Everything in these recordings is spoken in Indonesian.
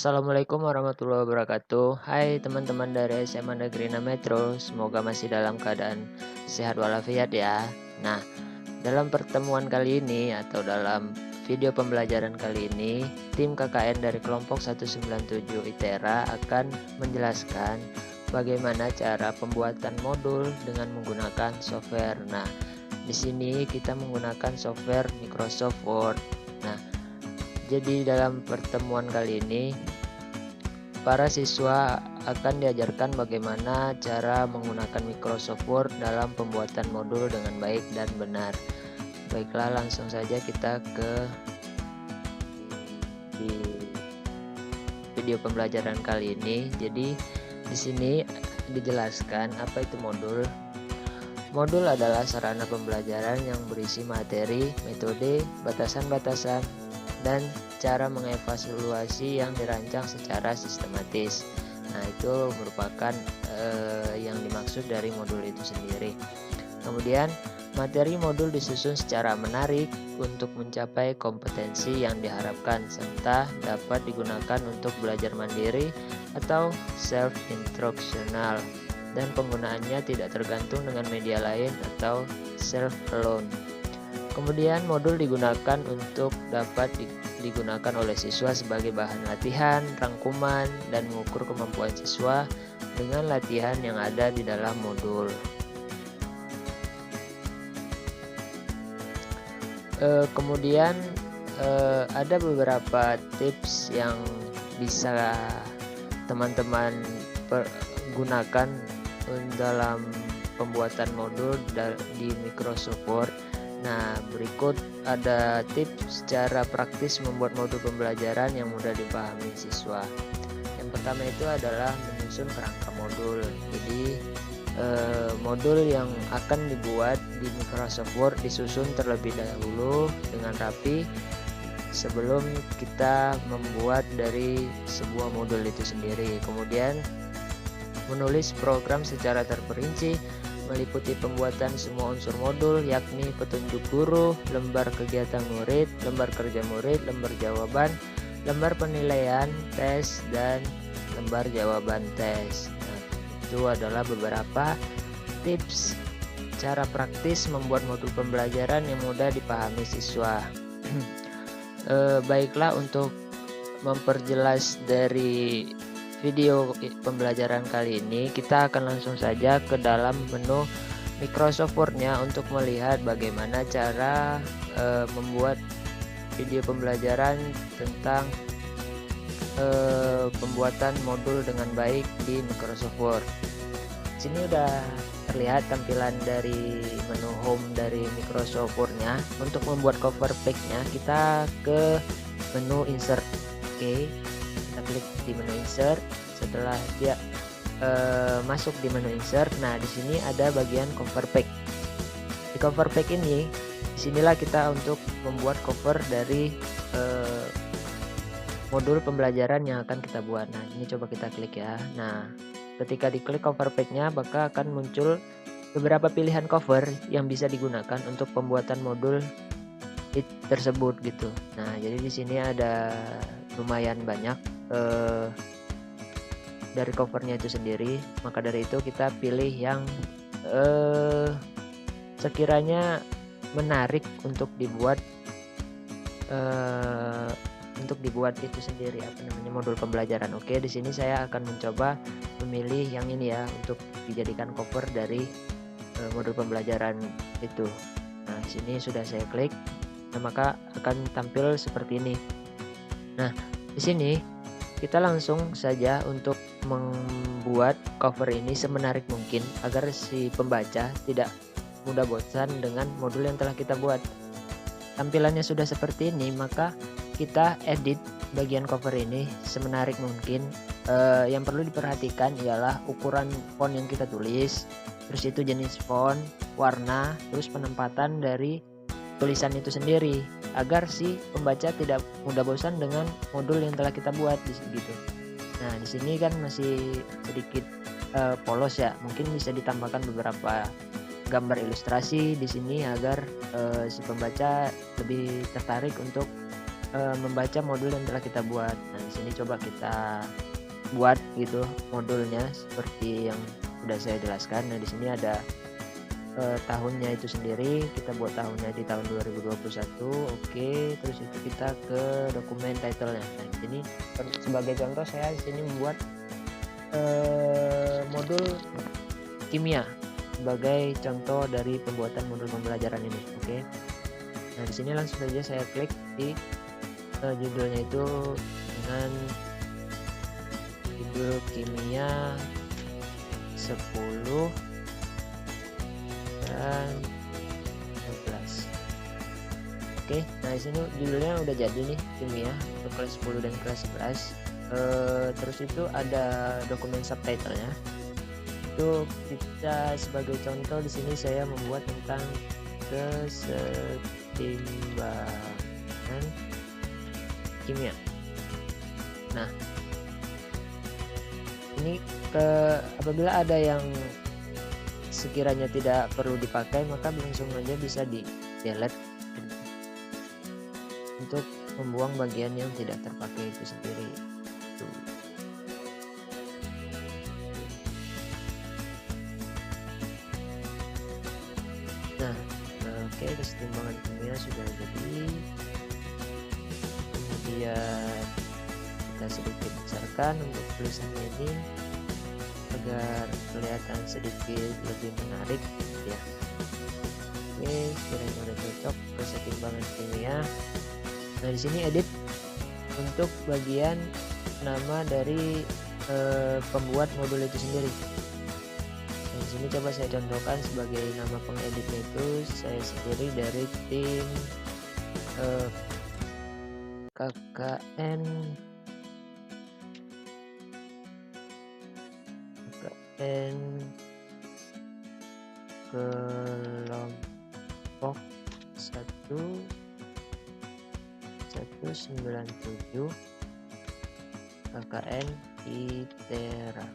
Assalamualaikum warahmatullahi wabarakatuh. Hai teman-teman dari SMA Negeri 6 Metro, semoga masih dalam keadaan sehat walafiat ya. Nah, dalam pertemuan kali ini atau dalam video pembelajaran kali ini, tim KKN dari kelompok 197 ITERA akan menjelaskan bagaimana cara pembuatan modul dengan menggunakan software. Nah, di sini kita menggunakan software Microsoft Word. Nah, jadi dalam pertemuan kali ini, para siswa akan diajarkan bagaimana cara menggunakan Microsoft Word dalam pembuatan modul dengan baik dan benar. Baiklah, langsung saja kita ke di video pembelajaran kali ini. Jadi di sini dijelaskan apa itu modul. Modul adalah sarana pembelajaran yang berisi materi, metode, batasan-batasan, dan cara mengevaluasi yang dirancang secara sistematis. Nah, itu merupakan yang dimaksud dari modul itu sendiri. Kemudian, materi modul disusun secara menarik untuk mencapai kompetensi yang diharapkan serta dapat digunakan untuk belajar mandiri atau self-instructional, dan penggunaannya tidak tergantung dengan media lain atau self-alone. Kemudian modul digunakan untuk dapat digunakan oleh siswa sebagai bahan latihan, rangkuman, dan mengukur kemampuan siswa dengan latihan yang ada di dalam modul. Kemudian ada beberapa tips yang bisa teman-teman gunakan dalam pembuatan modul di Microsoft Word. Nah, berikut ada tips cara praktis membuat modul pembelajaran yang mudah dipahami siswa. Yang pertama itu adalah menyusun kerangka modul. Jadi modul yang akan dibuat di Microsoft Word disusun terlebih dahulu dengan rapi sebelum kita membuat dari sebuah modul itu sendiri. Kemudian menulis program secara terperinci meliputi pembuatan semua unsur modul, yakni petunjuk guru, lembar kegiatan murid, lembar kerja murid, lembar jawaban, lembar penilaian tes, dan lembar jawaban tes. Nah, itu adalah beberapa tips cara praktis membuat modul pembelajaran yang mudah dipahami siswa. Baiklah, untuk memperjelas dari video pembelajaran kali ini, kita akan langsung saja ke dalam menu Microsoft Word-nya untuk melihat bagaimana cara membuat video pembelajaran tentang pembuatan modul dengan baik di Microsoft Word. Sini udah terlihat tampilan dari menu home dari Microsoft Word-nya. Untuk membuat cover page-nya, kita ke menu insert. Oke. Kita klik di menu insert. Setelah dia masuk di menu insert, nah di sini ada bagian cover page. Di cover page ini, disinilah kita untuk membuat cover dari modul pembelajaran yang akan kita buat. Nah, ini coba kita klik ya. Nah, ketika diklik cover page-nya, maka akan muncul beberapa pilihan cover yang bisa digunakan untuk pembuatan modul tersebut gitu. Nah, jadi di sini ada lumayan banyak dari covernya itu sendiri. Maka dari itu kita pilih yang sekiranya menarik untuk dibuat itu sendiri, modul pembelajaran. Oke, di sini saya akan mencoba memilih yang ini ya untuk dijadikan cover dari modul pembelajaran itu. Nah, di sini sudah saya klik. Nah, maka akan tampil seperti ini. Nah, di sini kita langsung saja untuk membuat cover ini semenarik mungkin agar si pembaca tidak mudah bosan dengan modul yang telah kita buat. Tampilannya sudah seperti ini, maka kita edit bagian cover ini semenarik mungkin. Yang perlu diperhatikan ialah ukuran font yang kita tulis, terus itu jenis font, warna, terus penempatan dari tulisan itu sendiri agar si pembaca tidak mudah bosan dengan modul yang telah kita buat gitu. Nah, di sini kan masih sedikit polos ya. Mungkin bisa ditambahkan beberapa gambar ilustrasi di sini agar si pembaca lebih tertarik untuk membaca modul yang telah kita buat. Nah, di sini coba kita buat gitu modulnya seperti yang sudah saya jelaskan. Nah, di sini ada tahunnya itu sendiri, kita buat tahunnya di tahun 2021. Oke, terus itu kita ke dokumen title-nya. Nah, ini sebagai contoh saya di sini membuat modul kimia sebagai contoh dari pembuatan modul pembelajaran ini. Oke. Nah, di sini langsung saja saya klik di judulnya itu dengan judul kimia 10 dan 12. Oke, nah di sini judulnya udah jadi nih, kimia untuk kelas 10 dan kelas 11. Terus itu ada dokumen subtitlenya. Itu kita sebagai contoh di sini saya membuat tentang kesetimbangan kimia. Nah, ini apabila ada yang sekiranya tidak perlu dipakai, maka langsung aja bisa di delete untuk membuang bagian yang tidak terpakai itu sendiri. Nah, oke, kesetimbangan kimia sudah jadi. Kemudian kita sedikit besarkan untuk tulisannya ini agar kelihatan sedikit lebih menarik ya. Oke, sekiranya udah cocok kesetimbangan kimia. Nah, di sini edit untuk bagian nama dari pembuat modul itu sendiri. Nah, di sini coba saya contohkan sebagai nama pengeditnya itu saya sendiri dari tim KKN kelompok 197 KKN ITERA.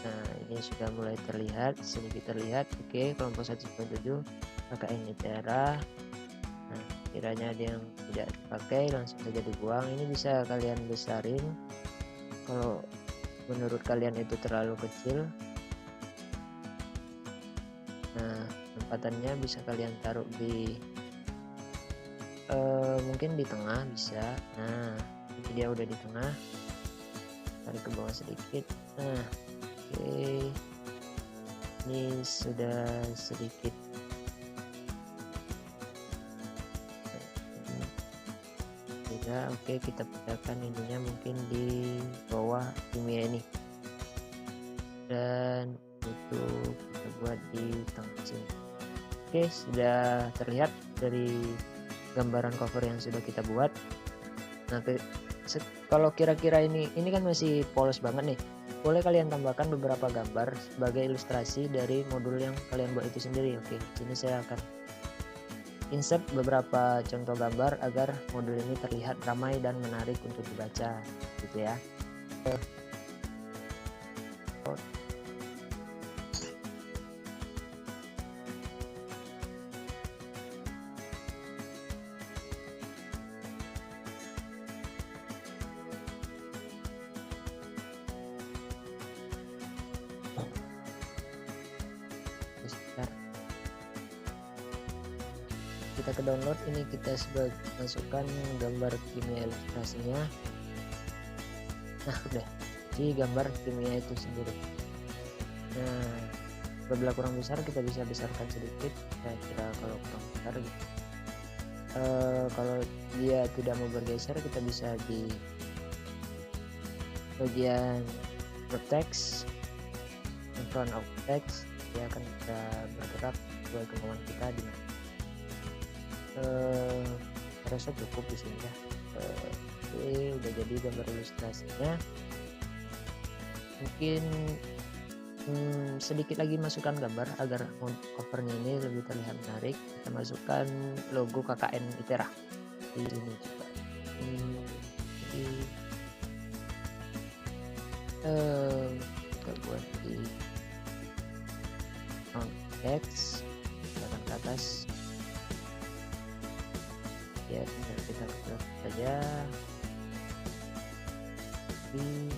Nah, ini sudah mulai terlihat, sedikit terlihat. Oke, kelompok 197 KKN ITERA. Nah, kiranya ada yang tidak dipakai langsung saja dibuang. Ini bisa kalian besarin kalau menurut kalian itu terlalu kecil. Nah, tempatannya bisa kalian taruh di mungkin di tengah bisa. Nah, ini dia udah di tengah, tarik ke bawah sedikit. Nah, oke, ini sudah sedikit. Oke, kita pindahkan ininya mungkin di bawah kimia ini, dan itu kita buat di tengah sini. Oke, sudah terlihat dari gambaran cover yang sudah kita buat. Nah, kalau kira-kira ini kan masih polos banget nih, boleh kalian tambahkan beberapa gambar sebagai ilustrasi dari modul yang kalian buat itu sendiri. Oke, sini saya akan insert beberapa contoh gambar agar modul ini terlihat ramai dan menarik untuk dibaca gitu ya. Kita ke download, ini kita masukkan gambar kimia ilustrasinya. Nah, udah di gambar kimia itu sendiri. Nah, apabila kurang besar kita bisa besarkan sedikit, kira-kira kalau kurang besar gitu. Kalau dia tidak mau bergeser, kita bisa di bagian text, in front of text, dia akan bisa bergerak sesuai kemauan kita di rasa cukup di sini ya. Oke, udah jadi gambar ilustrasinya. Mungkin sedikit lagi masukkan gambar agar covernya ini lebih terlihat menarik. Kita masukkan logo KKN ITERA di sini juga. Kita buat di text, ke atas. saja di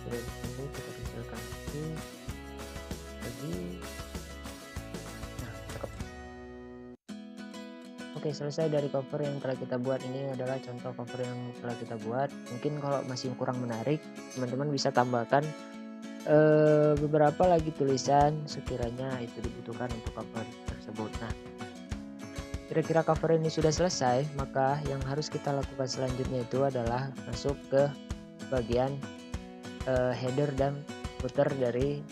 dari sini kita kecilkan lagi. Nah, cakep. Oke, selesai dari cover yang telah kita buat. Ini adalah contoh cover yang telah kita buat. Mungkin kalau masih kurang menarik, teman-teman bisa tambahkan beberapa lagi tulisan sekiranya itu dibutuhkan untuk cover tersebut. Nah, kira-kira cover ini sudah selesai, maka yang harus kita lakukan selanjutnya itu adalah masuk ke bagian header dan footer dari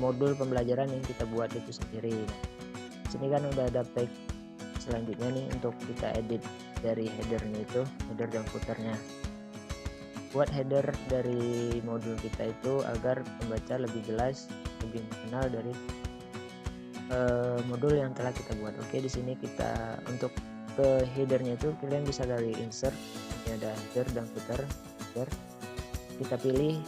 modul pembelajaran yang kita buat itu sendiri. Di sini kan udah ada page selanjutnya nih untuk kita edit dari headernya itu, header dan footernya. Buat header dari modul kita itu agar pembaca lebih jelas, lebih mengenal dari modul yang telah kita buat. Oke, di sini kita untuk ke headernya itu kalian bisa dari insert, ini ada header dan footer. Header kita pilih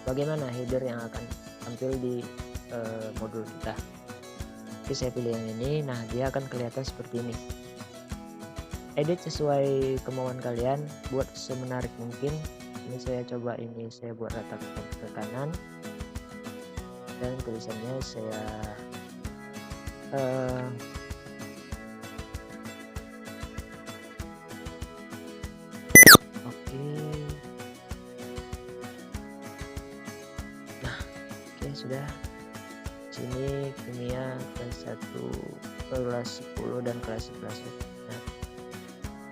bagaimana header yang akan tampil di modul kita. Oke, saya pilih yang ini. Nah, dia akan kelihatan seperti ini. Edit sesuai kemauan kalian, buat semenarik mungkin. Ini saya coba, ini saya buat rata ke kanan dan tulisannya saya oke. Nah, oke, sudah. Sini kimia kelas 1, kelas 10 dan kelas 11. Nah,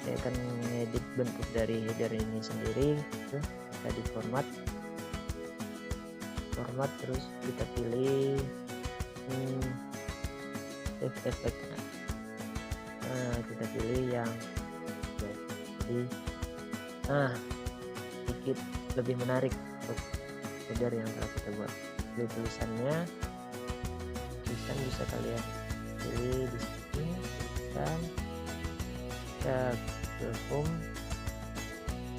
saya akan mengedit bentuk dari header ini sendiri. Tuh, kita di format terus kita pilih efek. Nah, kita pilih yang jadi sedikit lebih menarik untuk header yang telah kita buat. Jadi tulisan bisa kalian pilih di sini dan kita home,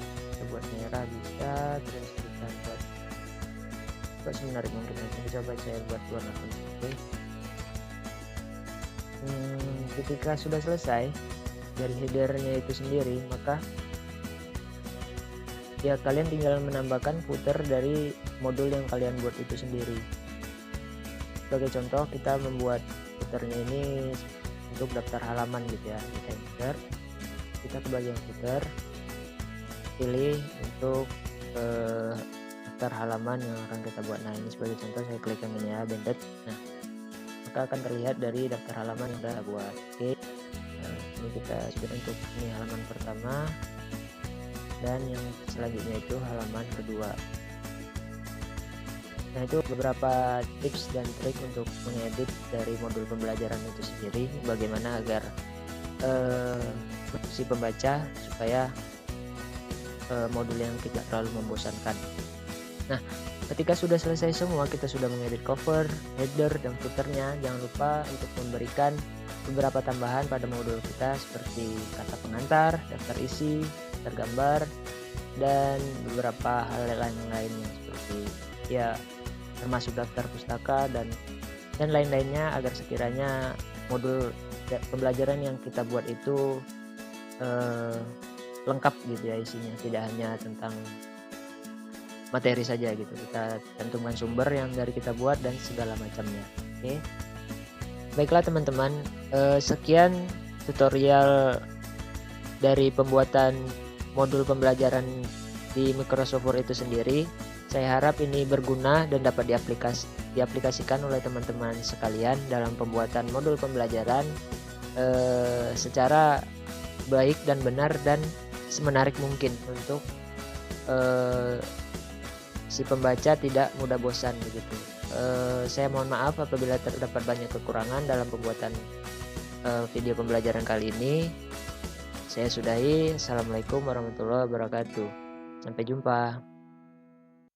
kita buat merah bisa, terus kita buat semenarik mungkin. Nanti coba saya buat warna kuning. Ketika sudah selesai dari headernya itu sendiri, maka ya kalian tinggal menambahkan footer dari modul yang kalian buat itu sendiri. Sebagai contoh, kita membuat footernya ini untuk daftar halaman gitu ya. Kita insert, kita ke bagian footer, pilih untuk daftar halaman yang akan kita buat. Nah, ini sebagai contoh saya klik yang ini ya, banded. Nah, maka akan terlihat dari daftar halaman yang sudah kita buat. Oke, nah, ini kita sudah untuk ini halaman pertama dan yang selanjutnya itu halaman kedua. Nah, itu beberapa tips dan trik untuk mengedit dari modul pembelajaran itu sendiri, bagaimana agar si pembaca supaya modul yang tidak terlalu membosankan. Nah, ketika sudah selesai semua, kita sudah mengedit cover, header, dan footernya. Jangan lupa untuk memberikan beberapa tambahan pada modul kita seperti kata pengantar, daftar isi, daftar gambar, dan beberapa hal lainnya seperti ya termasuk daftar pustaka dan lain-lainnya, agar sekiranya modul pembelajaran yang kita buat itu lengkap gitu ya isinya, tidak hanya tentang materi saja gitu. Kita cantumkan sumber yang dari kita buat dan segala macamnya. Oke, baiklah teman-teman, sekian tutorial dari pembuatan modul pembelajaran di Microsoft Word itu sendiri. Saya harap ini berguna dan dapat diaplikasikan oleh teman-teman sekalian dalam pembuatan modul pembelajaran secara baik dan benar dan semenarik mungkin untuk si pembaca tidak mudah bosan begitu. Saya mohon maaf apabila terdapat banyak kekurangan dalam pembuatan video pembelajaran kali ini. Saya sudahi. Assalamualaikum warahmatullahi wabarakatuh. Sampai jumpa.